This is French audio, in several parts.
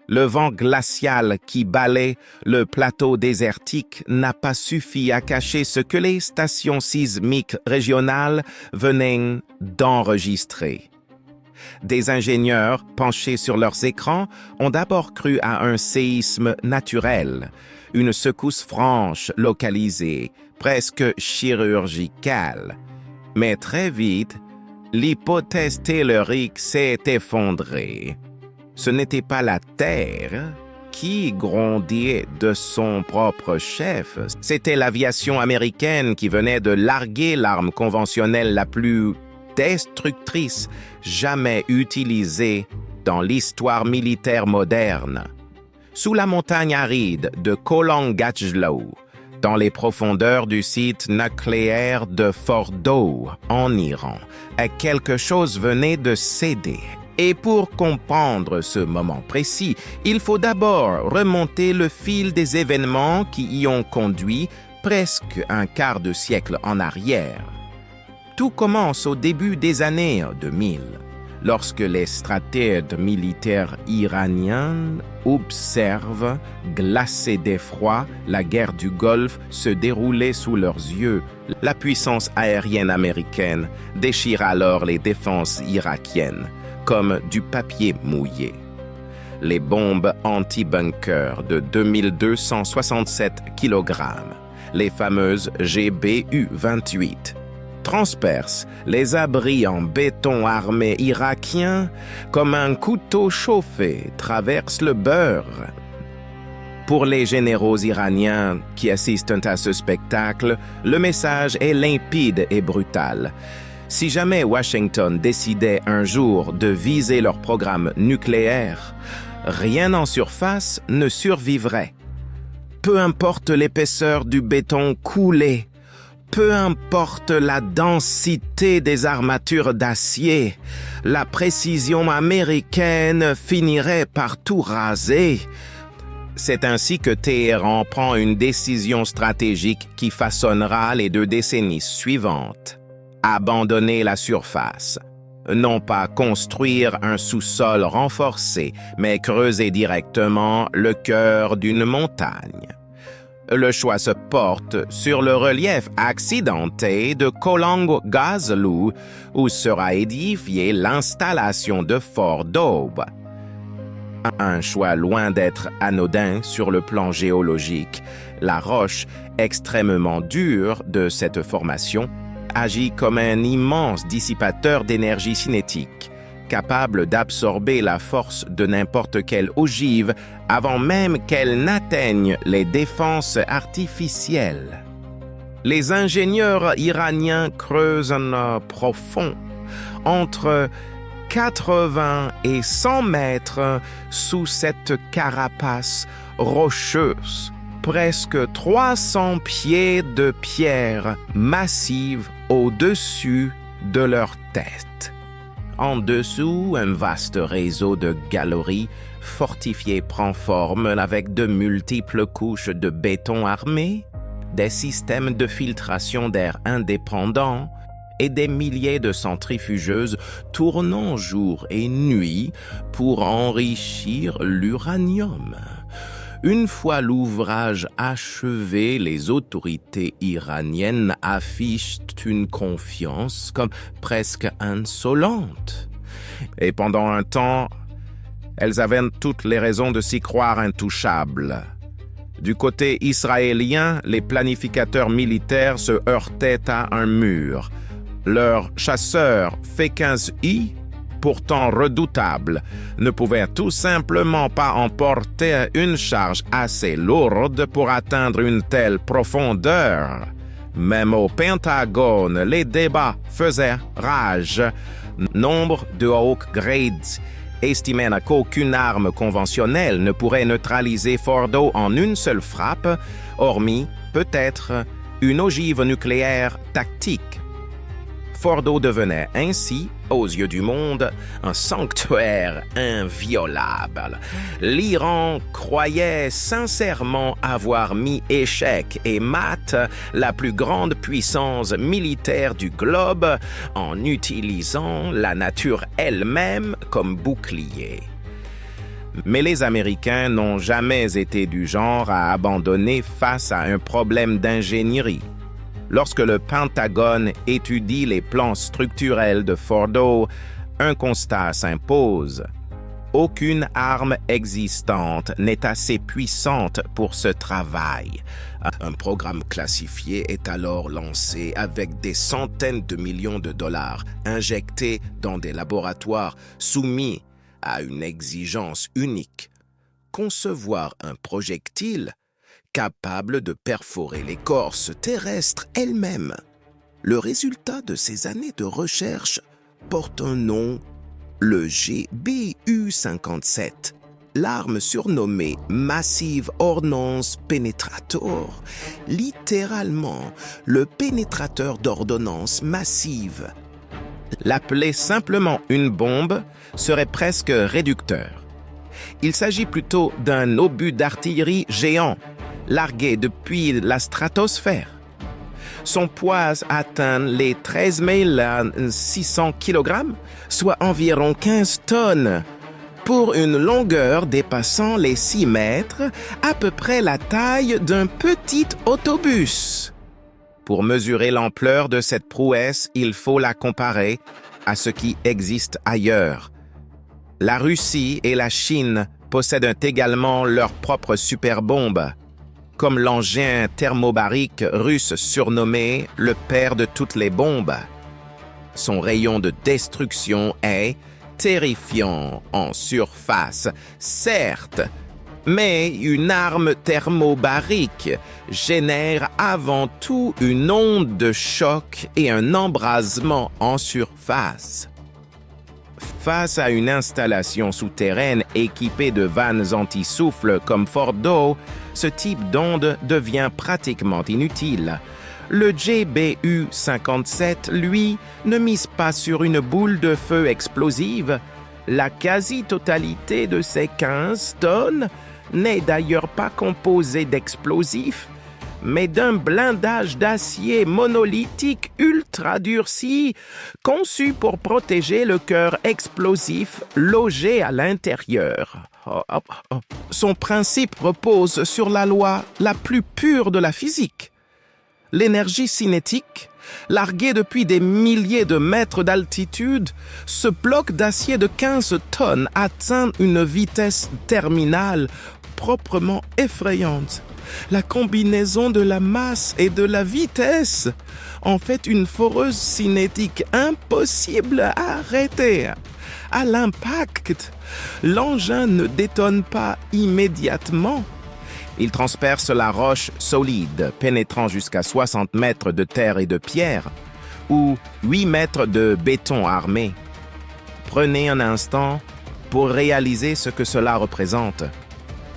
Le vent glacial qui balaie le plateau désertique n'a pas suffi à cacher ce que les stations sismiques régionales venaient d'enregistrer. Des ingénieurs penchés sur leurs écrans ont d'abord cru à un séisme naturel, une secousse franche localisée, presque chirurgicale. Mais très vite, l'hypothèse tellurique s'est effondrée. Ce n'était pas la Terre qui grondait de son propre chef, c'était l'aviation américaine qui venait de larguer l'arme conventionnelle la plus destructrice jamais utilisée dans l'histoire militaire moderne. Sous la montagne aride de Kolangachlo, dans les profondeurs du site nucléaire de Fordow, en Iran, quelque chose venait de céder. Et pour comprendre ce moment précis, il faut d'abord remonter le fil des événements qui y ont conduit presque un quart de siècle en arrière. Tout commence au début des années 2000, lorsque les stratèges militaires iraniens observent, glacés d'effroi, la guerre du Golfe se dérouler sous leurs yeux. La puissance aérienne américaine déchire alors les défenses irakiennes, comme du papier mouillé. Les bombes anti-bunker de 2267 kg, les fameuses GBU-28, transpercent les abris en béton armé irakiens comme un couteau chauffé traverse le beurre. Pour les généraux iraniens qui assistent à ce spectacle, le message est limpide et brutal. Si jamais Washington décidait un jour de viser leur programme nucléaire, rien en surface ne survivrait. Peu importe l'épaisseur du béton coulé, peu importe la densité des armatures d'acier, la précision américaine finirait par tout raser. C'est ainsi que Téhéran prend une décision stratégique qui façonnera les 2 décennies suivantes. Abandonner la surface. Non pas construire un sous-sol renforcé, mais creuser directement le cœur d'une montagne. Le choix se porte sur le relief accidenté de Kolangachlo, où sera édifiée l'installation de Fordow. Un choix loin d'être anodin sur le plan géologique. La roche extrêmement dure de cette formation agit comme un immense dissipateur d'énergie cinétique, capable d'absorber la force de n'importe quelle ogive avant même qu'elle n'atteigne les défenses artificielles. Les ingénieurs iraniens creusent profond, entre 80 et 100 mètres sous cette carapace rocheuse, presque 300 pieds de pierre massive au-dessus de leur tête. En dessous, un vaste réseau de galeries fortifiées prend forme avec de multiples couches de béton armé, des systèmes de filtration d'air indépendants et des milliers de centrifugeuses tournant jour et nuit pour enrichir l'uranium. Une fois l'ouvrage achevé, les autorités iraniennes affichent une confiance comme presque insolente. Et pendant un temps, elles avaient toutes les raisons de s'y croire intouchables. Du côté israélien, les planificateurs militaires se heurtaient à un mur. Leur chasseur F-15I, pourtant redoutable, ne pouvait tout simplement pas emporter une charge assez lourde pour atteindre une telle profondeur. Même au Pentagone, les débats faisaient rage. Nombre de Hawk Grades estimaient qu'aucune arme conventionnelle ne pourrait neutraliser Fordow en une seule frappe, hormis peut-être une ogive nucléaire tactique. Fordow devenait ainsi, aux yeux du monde, un sanctuaire inviolable. L'Iran croyait sincèrement avoir mis échec et mat la plus grande puissance militaire du globe en utilisant la nature elle-même comme bouclier. Mais les Américains n'ont jamais été du genre à abandonner face à un problème d'ingénierie. Lorsque le Pentagone étudie les plans structurels de Fordo, un constat s'impose. Aucune arme existante n'est assez puissante pour ce travail. Un programme classifié est alors lancé avec des centaines de millions de dollars injectés dans des laboratoires soumis à une exigence unique. Concevoir un projectile capable de perforer l'écorce terrestre elle-même. Le résultat de ces années de recherche porte un nom, le GBU-57, l'arme surnommée Massive Ordnance Penetrator, littéralement le pénétrateur d'ordonnance massive. L'appeler simplement une bombe serait presque réducteur. Il s'agit plutôt d'un obus d'artillerie géant, largué depuis la stratosphère. Son poids atteint les 13 600 kg, soit environ 15 tonnes, pour une longueur dépassant les 6 mètres, à peu près la taille d'un petit autobus. Pour mesurer l'ampleur de cette prouesse, il faut la comparer à ce qui existe ailleurs. La Russie et la Chine possèdent également leur propre superbombe, comme l'engin thermobarique russe surnommé le père de toutes les bombes. Son rayon de destruction est terrifiant en surface, certes, mais une arme thermobarique génère avant tout une onde de choc et un embrasement en surface. Face à une installation souterraine équipée de vannes anti-souffle comme Fordo, ce type d'onde devient pratiquement inutile. Le GBU-57, lui, ne mise pas sur une boule de feu explosive. La quasi-totalité de ces 15 tonnes n'est d'ailleurs pas composée d'explosifs, mais d'un blindage d'acier monolithique ultra durci, conçu pour protéger le cœur explosif logé à l'intérieur. Son principe repose sur la loi la plus pure de la physique. L'énergie cinétique, larguée depuis des milliers de mètres d'altitude, ce bloc d'acier de 15 tonnes atteint une vitesse terminale proprement effrayante. La combinaison de la masse et de la vitesse en fait une foreuse cinétique impossible à arrêter. À l'impact, l'engin ne détonne pas immédiatement. Il transperce la roche solide, pénétrant jusqu'à 60 mètres de terre et de pierre, ou 8 mètres de béton armé. Prenez un instant pour réaliser ce que cela représente.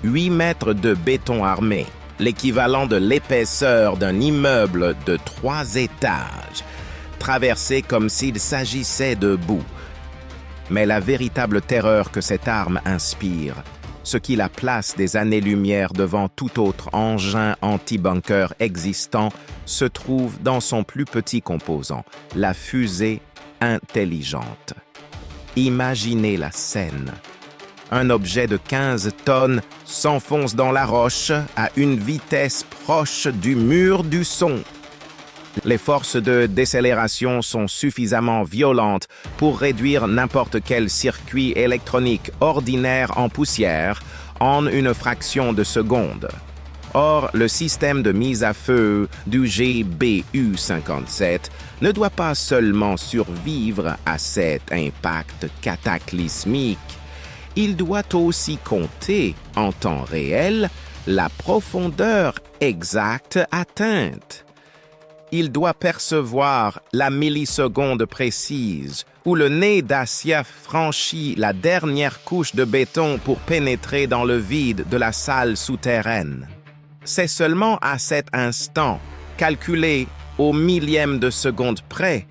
8 mètres de béton armé, l'équivalent de l'épaisseur d'un immeuble de 3 étages, traversé comme s'il s'agissait de boue. Mais la véritable terreur que cette arme inspire, ce qui la place des années-lumière devant tout autre engin anti-bunker existant, se trouve dans son plus petit composant, la fusée intelligente. Imaginez la scène. Un objet de 15 tonnes s'enfonce dans la roche à une vitesse proche du mur du son. Les forces de décélération sont suffisamment violentes pour réduire n'importe quel circuit électronique ordinaire en poussière en une fraction de seconde. Or, le système de mise à feu du GBU-57 ne doit pas seulement survivre à cet impact cataclysmique, il doit aussi compter, en temps réel, la profondeur exacte atteinte. Il doit percevoir la milliseconde précise où le nez d'acier franchit la dernière couche de béton pour pénétrer dans le vide de la salle souterraine. C'est seulement à cet instant, calculé au millième de seconde près,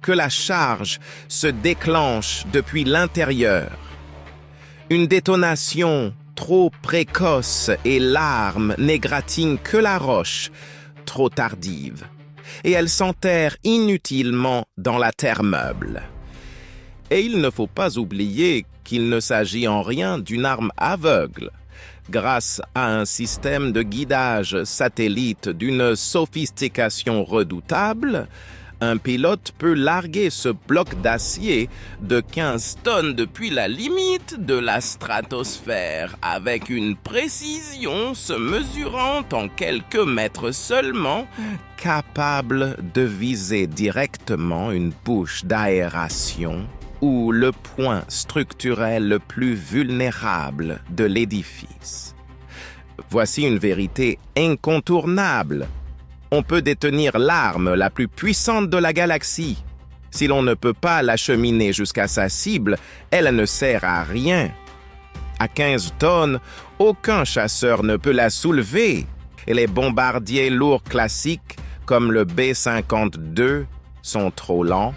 que la charge se déclenche depuis l'intérieur. Une détonation trop précoce et l'arme n'égratigne que la roche, trop tardive, et elle s'enterre inutilement dans la terre meuble. Et il ne faut pas oublier qu'il ne s'agit en rien d'une arme aveugle. Grâce à un système de guidage satellite d'une sophistication redoutable, un pilote peut larguer ce bloc d'acier de 15 tonnes depuis la limite de la stratosphère avec une précision se mesurant en quelques mètres seulement, capable de viser directement une bouche d'aération ou le point structurel le plus vulnérable de l'édifice. Voici une vérité incontournable. On peut détenir l'arme la plus puissante de la galaxie. Si l'on ne peut pas l'acheminer jusqu'à sa cible, elle ne sert à rien. À 15 tonnes, aucun chasseur ne peut la soulever. Et les bombardiers lourds classiques, comme le B-52, sont trop lents,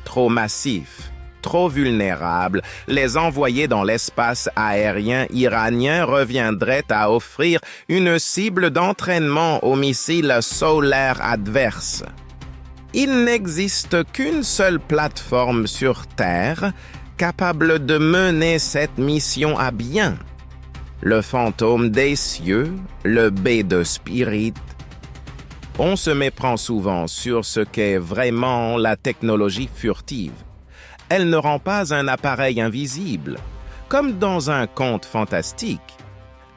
trop massifs, trop vulnérables. Les envoyer dans l'espace aérien iranien reviendrait à offrir une cible d'entraînement aux missiles solaires adverses. Il n'existe qu'une seule plateforme sur Terre capable de mener cette mission à bien. Le fantôme des cieux, le B2 Spirit. On se méprend souvent sur ce qu'est vraiment la technologie furtive. Elle ne rend pas un appareil invisible. Comme dans un conte fantastique,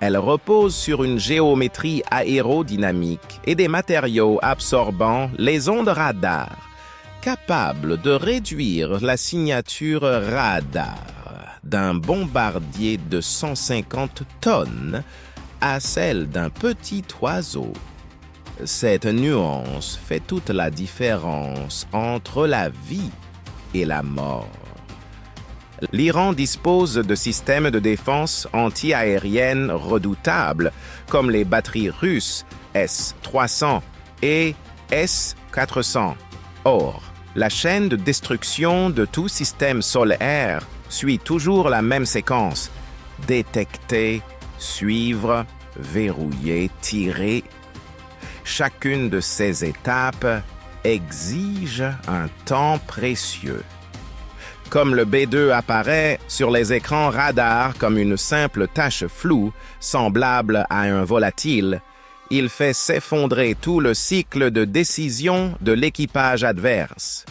elle repose sur une géométrie aérodynamique et des matériaux absorbant les ondes radar, capables de réduire la signature radar d'un bombardier de 150 tonnes à celle d'un petit oiseau. Cette nuance fait toute la différence entre la vie et la mort. L'Iran dispose de systèmes de défense anti-aérienne redoutables, comme les batteries russes S-300 et S-400. Or, la chaîne de destruction de tout système solaire suit toujours la même séquence: détecter, suivre, verrouiller, tirer. Chacune de ces étapes exige un temps précieux. Comme le B2 apparaît sur les écrans radars comme une simple tache floue, semblable à un volatile, il fait s'effondrer tout le cycle de décision de l'équipage adverse.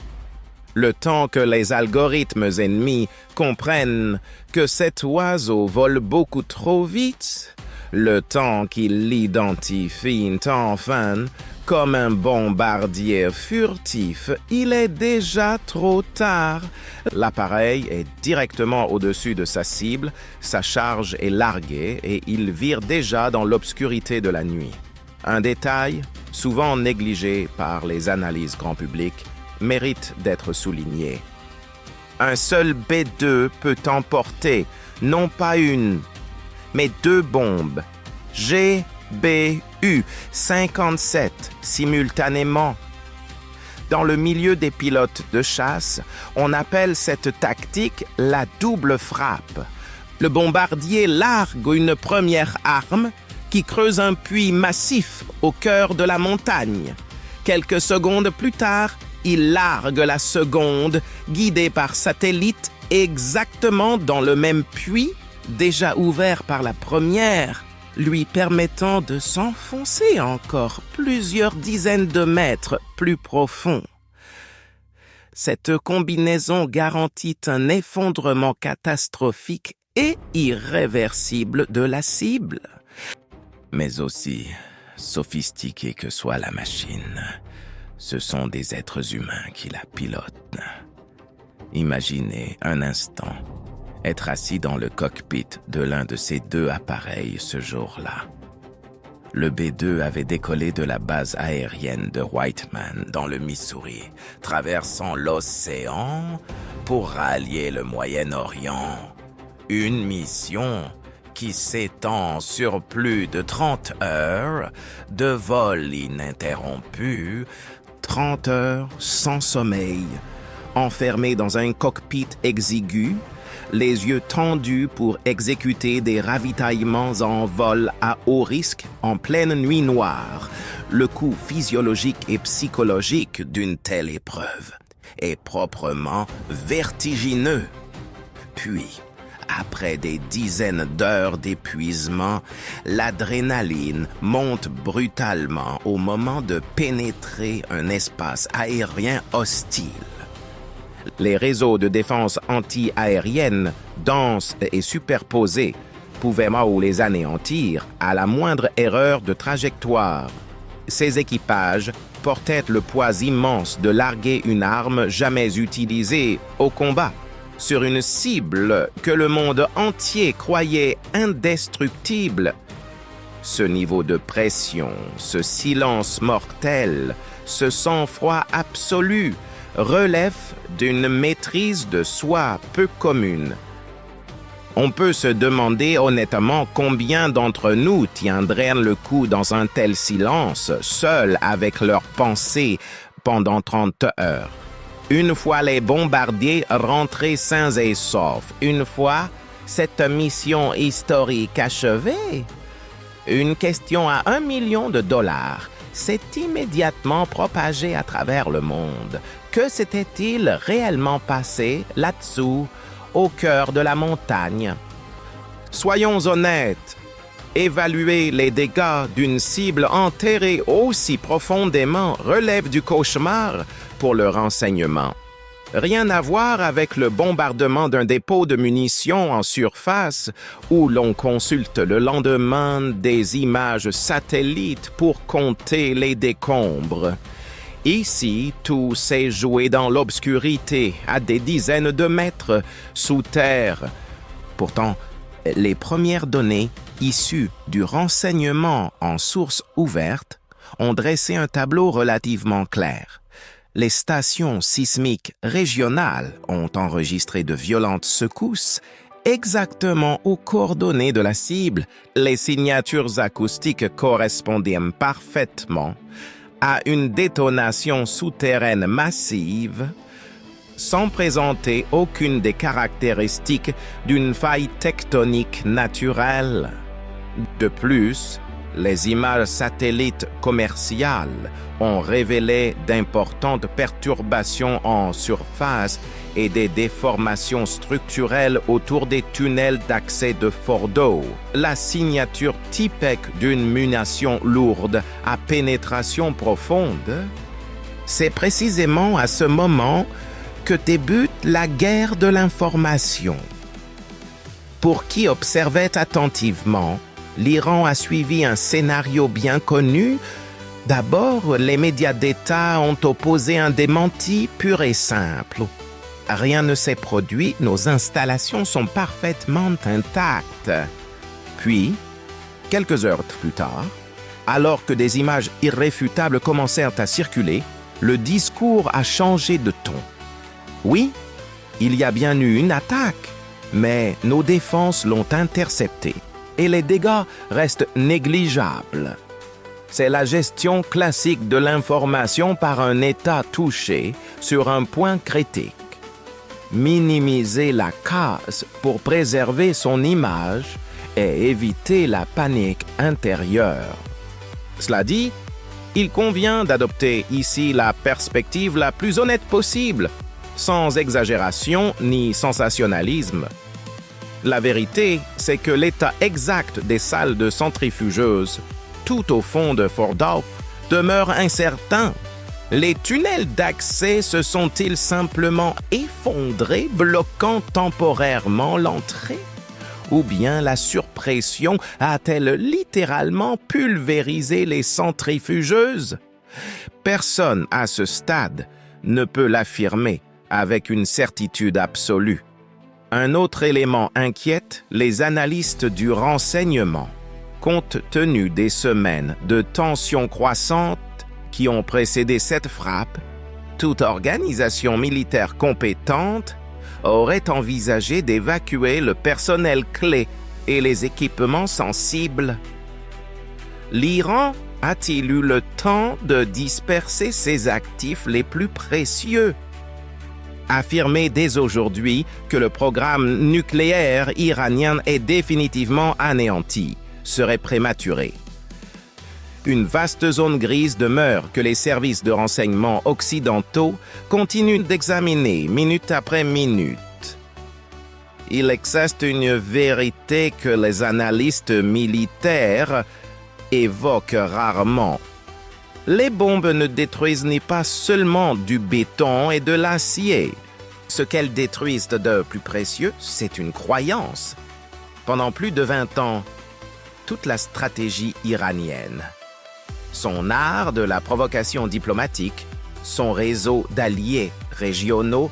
Le temps que les algorithmes ennemis comprennent que cet oiseau vole beaucoup trop vite, le temps qu'ils l'identifient enfin comme un bombardier furtif, il est déjà trop tard. L'appareil est directement au-dessus de sa cible, sa charge est larguée et il vire déjà dans l'obscurité de la nuit. Un détail, souvent négligé par les analyses grand public, mérite d'être souligné. Un seul B2 peut emporter non pas une, mais 2 bombes GBU 57 simultanément. Dans le milieu des pilotes de chasse, on appelle cette tactique la double frappe. Le bombardier largue une première arme qui creuse un puits massif au cœur de la montagne. Quelques secondes plus tard, il largue la seconde, guidée par satellite, exactement dans le même puits, déjà ouvert par la première, lui permettant de s'enfoncer encore plusieurs dizaines de mètres plus profond. Cette combinaison garantit un effondrement catastrophique et irréversible de la cible. Mais aussi, sophistiquée que soit la machine, ce sont des êtres humains qui la pilotent. Imaginez un instant être assis dans le cockpit de l'un de ces 2 appareils ce jour-là. Le B2 avait décollé de la base aérienne de Whiteman dans le Missouri, traversant l'océan pour rallier le Moyen-Orient. Une mission qui s'étend sur plus de 30 heures de vol ininterrompu, 30 heures sans sommeil, enfermé dans un cockpit exigu, les yeux tendus pour exécuter des ravitaillements en vol à haut risque en pleine nuit noire. Le coût physiologique et psychologique d'une telle épreuve est proprement vertigineux. Puis, Après des dizaines d'heures d'épuisement, l'adrénaline monte brutalement au moment de pénétrer un espace aérien hostile. Les réseaux de défense anti-aérienne, denses et superposés, pouvaient les anéantir à la moindre erreur de trajectoire. Ces équipages portaient le poids immense de larguer une arme jamais utilisée au combat sur une cible que le monde entier croyait indestructible. Ce niveau de pression, ce silence mortel, ce sang-froid absolu relève d'une maîtrise de soi peu commune. On peut se demander honnêtement combien d'entre nous tiendraient le coup dans un tel silence, seuls avec leurs pensées pendant 30 heures. Une fois les bombardiers rentrés sains et saufs, une fois cette mission historique achevée, une question à $1 million s'est immédiatement propagée à travers le monde. Que s'était-il réellement passé là-dessous, au cœur de la montagne? Soyons honnêtes, évaluer les dégâts d'une cible enterrée aussi profondément relève du cauchemar pour le renseignement. Rien à voir avec le bombardement d'un dépôt de munitions en surface où l'on consulte le lendemain des images satellites pour compter les décombres. Ici, tout s'est joué dans l'obscurité, à des dizaines de mètres sous terre. Pourtant, les premières données issues du renseignement en source ouverte ont dressé un tableau relativement clair. Les stations sismiques régionales ont enregistré de violentes secousses exactement aux coordonnées de la cible. Les signatures acoustiques correspondaient parfaitement à une détonation souterraine massive, sans présenter aucune des caractéristiques d'une faille tectonique naturelle. De plus, les images satellites commerciales ont révélé d'importantes perturbations en surface et des déformations structurelles autour des tunnels d'accès de Fordo, la signature typique d'une munition lourde à pénétration profonde. C'est précisément à ce moment que débute la guerre de l'information. Pour qui observait attentivement, l'Iran a suivi un scénario bien connu. D'abord, les médias d'État ont opposé un démenti pur et simple. Rien ne s'est produit, nos installations sont parfaitement intactes. Puis, quelques heures plus tard, alors que des images irréfutables commencèrent à circuler, le discours a changé de ton. Oui, il y a bien eu une attaque, mais nos défenses l'ont interceptée et les dégâts restent négligeables. C'est la gestion classique de l'information par un État touché sur un point critique. Minimiser la casse pour préserver son image et éviter la panique intérieure. Cela dit, il convient d'adopter ici la perspective la plus honnête possible, sans exagération ni sensationnalisme. La vérité, c'est que l'état exact des salles de centrifugeuses, tout au fond de Fordo, demeure incertain. Les tunnels d'accès se sont-ils simplement effondrés, bloquant temporairement l'entrée? Ou bien la surpression a-t-elle littéralement pulvérisé les centrifugeuses? Personne à ce stade ne peut l'affirmer avec une certitude absolue. Un autre élément inquiète les analystes du renseignement. Compte tenu des semaines de tensions croissantes qui ont précédé cette frappe, toute organisation militaire compétente aurait envisagé d'évacuer le personnel clé et les équipements sensibles. L'Iran a-t-il eu le temps de disperser ses actifs les plus précieux? Affirmer dès aujourd'hui que le programme nucléaire iranien est définitivement anéanti serait prématuré. Une vaste zone grise demeure que les services de renseignement occidentaux continuent d'examiner minute après minute. il existe une vérité que les analystes militaires évoquent rarement. Les bombes ne détruisent ni pas seulement du béton et de l'acier. Ce qu'elles détruisent de plus précieux, c'est une croyance. Pendant plus de 20 ans, toute la stratégie iranienne, son art de la provocation diplomatique, son réseau d'alliés régionaux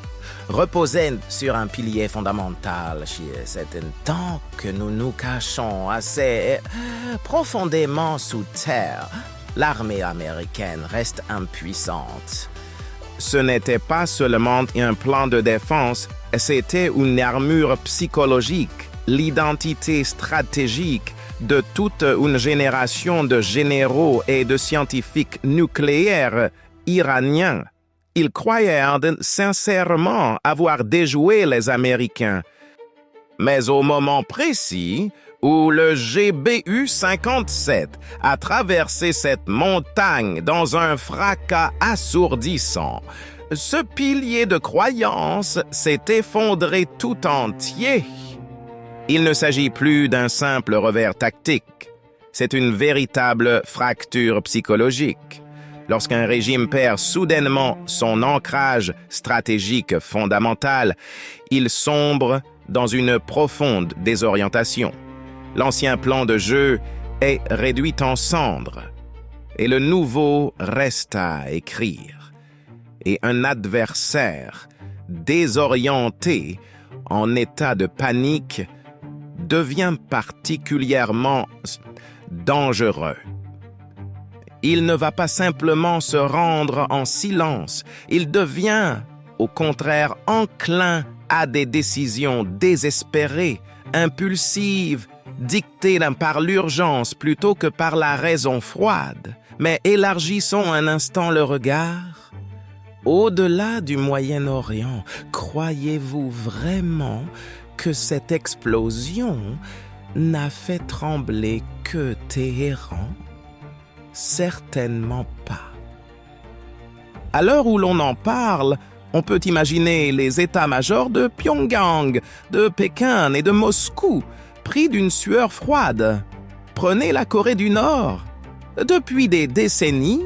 reposait sur un pilier fondamental. C'est un temps que nous nous cachons assez profondément sous terre. L'armée américaine reste impuissante. Ce n'était pas seulement un plan de défense, c'était une armure psychologique, l'identité stratégique de toute une génération de généraux et de scientifiques nucléaires iraniens. Ils croyaient sincèrement avoir déjoué les Américains. Mais au moment précis où le GBU-57 a traversé cette montagne dans un fracas assourdissant, ce pilier de croyance s'est effondré tout entier. Il ne s'agit plus d'un simple revers tactique, c'est une véritable fracture psychologique. Lorsqu'un régime perd soudainement son ancrage stratégique fondamental, il sombre dans une profonde désorientation. L'ancien plan de jeu est réduit en cendres et le nouveau reste à écrire. Et un adversaire désorienté, en état de panique, devient particulièrement dangereux. Il ne va pas simplement se rendre en silence, il devient, au contraire, enclin à des décisions désespérées, impulsives, dictées par l'urgence plutôt que par la raison froide. Mais élargissons un instant le regard. Au-delà du Moyen-Orient, croyez-vous vraiment que cette explosion n'a fait trembler que Téhéran? Certainement pas. À l'heure où l'on en parle, on peut imaginer les états-majors de Pyongyang, de Pékin et de Moscou, pris d'une sueur froide. Prenez la Corée du Nord. Depuis des décennies,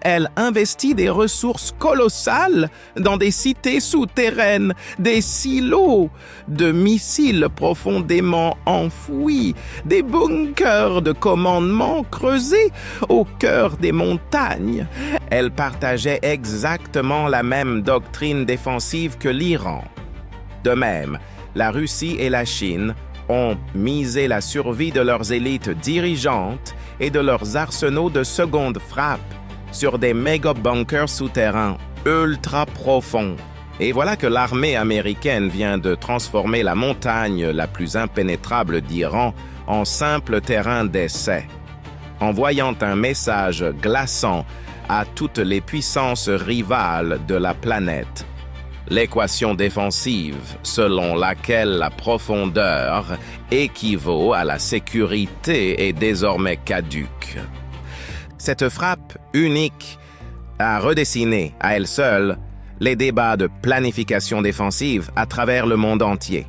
elle investit des ressources colossales dans des cités souterraines, des silos de missiles profondément enfouis, des bunkers de commandement creusés au cœur des montagnes. Elle partageait exactement la même doctrine défensive que l'Iran. De même, la Russie et la Chine ont misé la survie de leurs élites dirigeantes et de leurs arsenaux de seconde frappe sur des méga-bunkers souterrains ultra profonds. Et voilà que l'armée américaine vient de transformer la montagne la plus impénétrable d'Iran en simple terrain d'essai, envoyant un message glaçant à toutes les puissances rivales de la planète. L'équation défensive selon laquelle la profondeur équivaut à la sécurité est désormais caduque. Cette frappe unique a redessiné à elle seule les débats de planification défensive à travers le monde entier.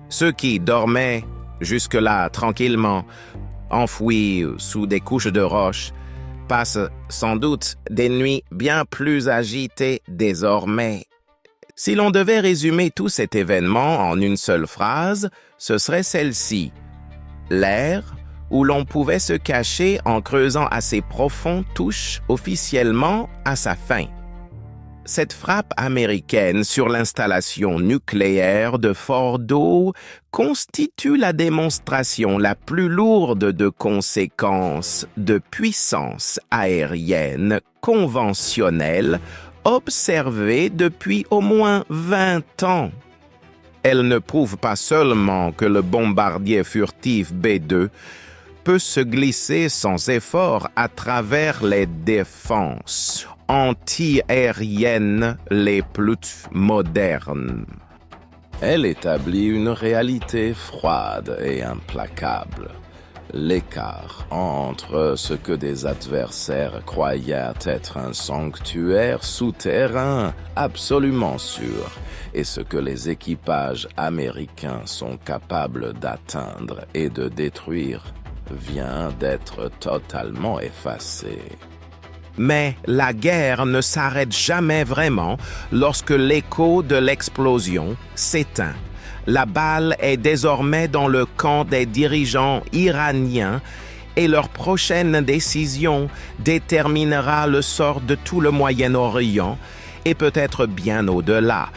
Ceux qui dormaient jusque-là tranquillement, enfouis sous des couches de roches, passent sans doute des nuits bien plus agitées désormais. Si l'on devait résumer tout cet événement en une seule phrase, ce serait celle-ci. L'ère où l'on pouvait se cacher en creusant assez profond touche officiellement à sa fin. Cette frappe américaine sur l'installation nucléaire de Fordo constitue la démonstration la plus lourde de conséquences de puissance aérienne conventionnelle observée depuis au moins 20 ans. Elle ne prouve pas seulement que le bombardier furtif B-2 peut se glisser sans effort à travers les défenses anti-aériennes les plus modernes. Elle établit une réalité froide et implacable. L'écart entre ce que des adversaires croyaient être un sanctuaire souterrain absolument sûr et ce que les équipages américains sont capables d'atteindre et de détruire vient d'être totalement effacé. Mais la guerre ne s'arrête jamais vraiment lorsque l'écho de l'explosion s'éteint. La balle est désormais dans le camp des dirigeants iraniens et leur prochaine décision déterminera le sort de tout le Moyen-Orient et peut-être bien au-delà.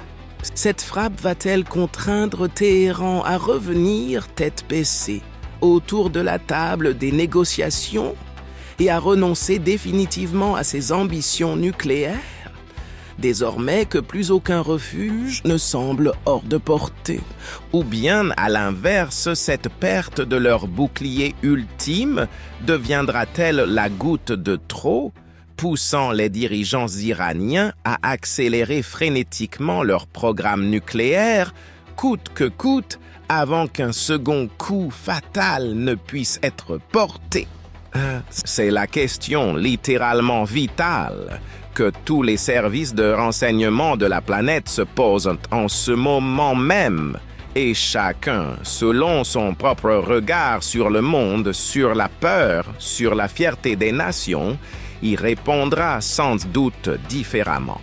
Cette frappe va-t-elle contraindre Téhéran à revenir tête baissée autour de la table des négociations et à renoncer définitivement à ses ambitions nucléaires, désormais que plus aucun refuge ne semble hors de portée? Ou bien, à l'inverse, cette perte de leur bouclier ultime deviendra-t-elle la goutte de trop, poussant les dirigeants iraniens à accélérer frénétiquement leur programme nucléaire, coûte que coûte, avant qu'un second coup fatal ne puisse être porté? C'est la question littéralement vitale que tous les services de renseignement de la planète se posent en ce moment même, et chacun, selon son propre regard sur le monde, sur la peur, sur la fierté des nations, y répondra sans doute différemment.